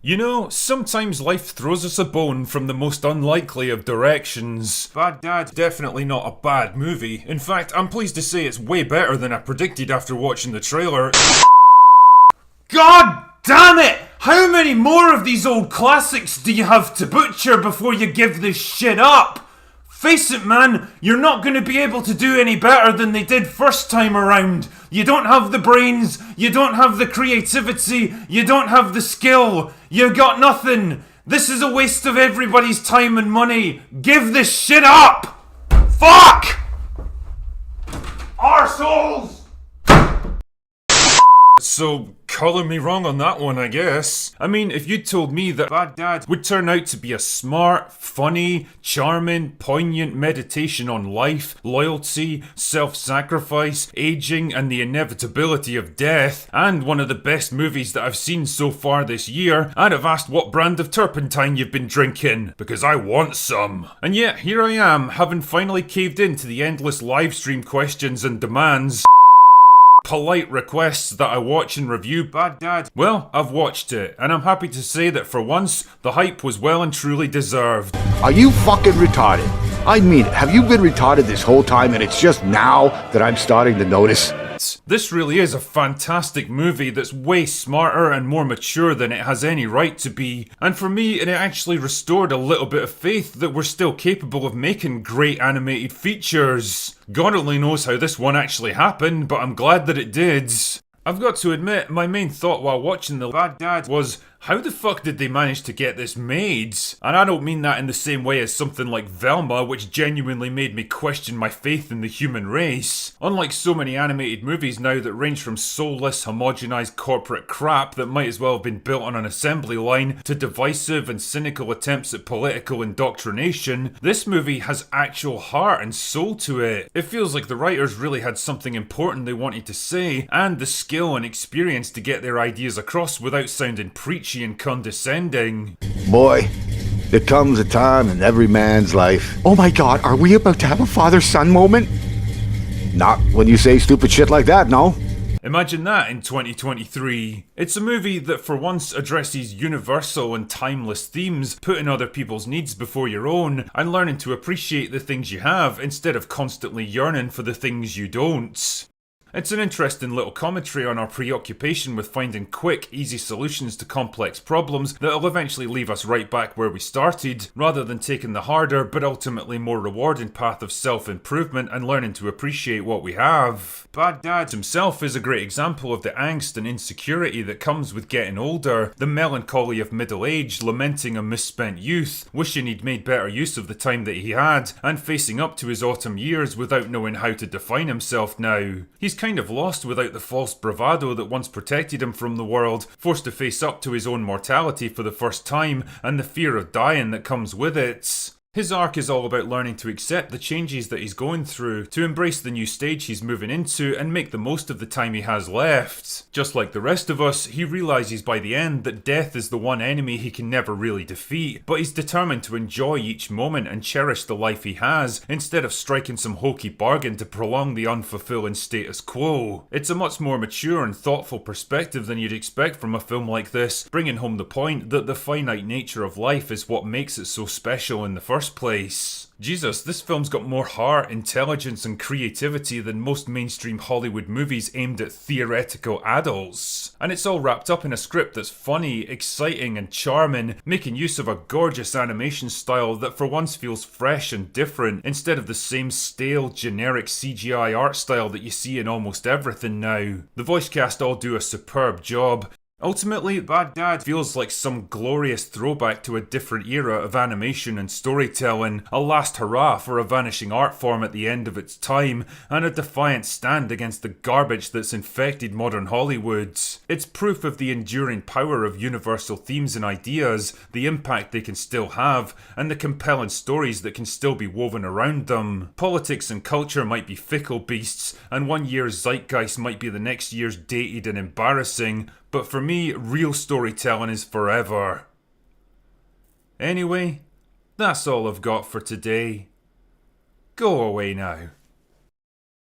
You know, sometimes life throws us a bone from the most unlikely of directions. Bad Dad, definitely not a bad movie. In fact, I'm pleased to say it's way better than I predicted after watching the trailer. God damn it! How many more of these old classics do you have to butcher before you give this shit up? Face it, man, you're not going to be able to do any better than they did first time around. You don't have the brains, you don't have the creativity, you don't have the skill. You got nothing. This is a waste of everybody's time and money. Give this shit up! Fuck! Arseholes! So, colour me wrong on that one, I guess. I mean, if you'd told me that Bad Dad would turn out to be a smart, funny, charming, poignant meditation on life, loyalty, self-sacrifice, aging, and the inevitability of death, and one of the best movies that I've seen so far this year, I'd have asked what brand of turpentine you've been drinking, because I want some. And yet, here I am, having finally caved in to the endless livestream questions and demands. Polite requests that I watch and review Bad Dad. Well, I've watched it, and I'm happy to say that for once, the hype was well and truly deserved. Are you fucking retarded? I mean it. Have you been retarded this whole time and it's just now that I'm starting to notice? This really is a fantastic movie that's way smarter and more mature than it has any right to be. And for me, it actually restored a little bit of faith that we're still capable of making great animated features. God only knows how this one actually happened, but I'm glad that it did. I've got to admit, my main thought while watching the Bad Dad was, how the fuck did they manage to get this made? And I don't mean that in the same way as something like Velma, which genuinely made me question my faith in the human race. Unlike so many animated movies now that range from soulless, homogenized corporate crap that might as well have been built on an assembly line to divisive and cynical attempts at political indoctrination, this movie has actual heart and soul to it. It feels like the writers really had something important they wanted to say, and the skill and experience to get their ideas across without sounding preachy and condescending. Boy, there comes a time in every man's life. Oh my god, are we about to have a father-son moment? Not when you say stupid shit like that, no. Imagine that in 2023. It's a movie that for once addresses universal and timeless themes, putting other people's needs before your own, and learning to appreciate the things you have instead of constantly yearning for the things you don't. It's an interesting little commentary on our preoccupation with finding quick, easy solutions to complex problems that'll eventually leave us right back where we started, rather than taking the harder but ultimately more rewarding path of self-improvement and learning to appreciate what we have. Bad Dad himself is a great example of the angst and insecurity that comes with getting older, the melancholy of middle age, lamenting a misspent youth, wishing he'd made better use of the time that he had, and facing up to his autumn years without knowing how to define himself now. He's kind of lost without the false bravado that once protected him from the world, forced to face up to his own mortality for the first time, and the fear of dying that comes with it. His arc is all about learning to accept the changes that he's going through, to embrace the new stage he's moving into and make the most of the time he has left. Just like the rest of us, he realises by the end that death is the one enemy he can never really defeat, but he's determined to enjoy each moment and cherish the life he has, instead of striking some hokey bargain to prolong the unfulfilling status quo. It's a much more mature and thoughtful perspective than you'd expect from a film like this, bringing home the point that the finite nature of life is what makes it so special in the first place. Jesus, this film's got more heart, intelligence, and creativity than most mainstream Hollywood movies aimed at theoretical adults. And it's all wrapped up in a script that's funny, exciting, and charming, making use of a gorgeous animation style that for once feels fresh and different, instead of the same stale, generic CGI art style that you see in almost everything now. The voice cast all do a superb job. Ultimately, Bad Dad feels like some glorious throwback to a different era of animation and storytelling, a last hurrah for a vanishing art form at the end of its time, and a defiant stand against the garbage that's infected modern Hollywood. It's proof of the enduring power of universal themes and ideas, the impact they can still have, and the compelling stories that can still be woven around them. Politics and culture might be fickle beasts, and one year's zeitgeist might be the next year's dated and embarrassing, but for me, real storytelling is forever. Anyway, that's all I've got for today. Go away now.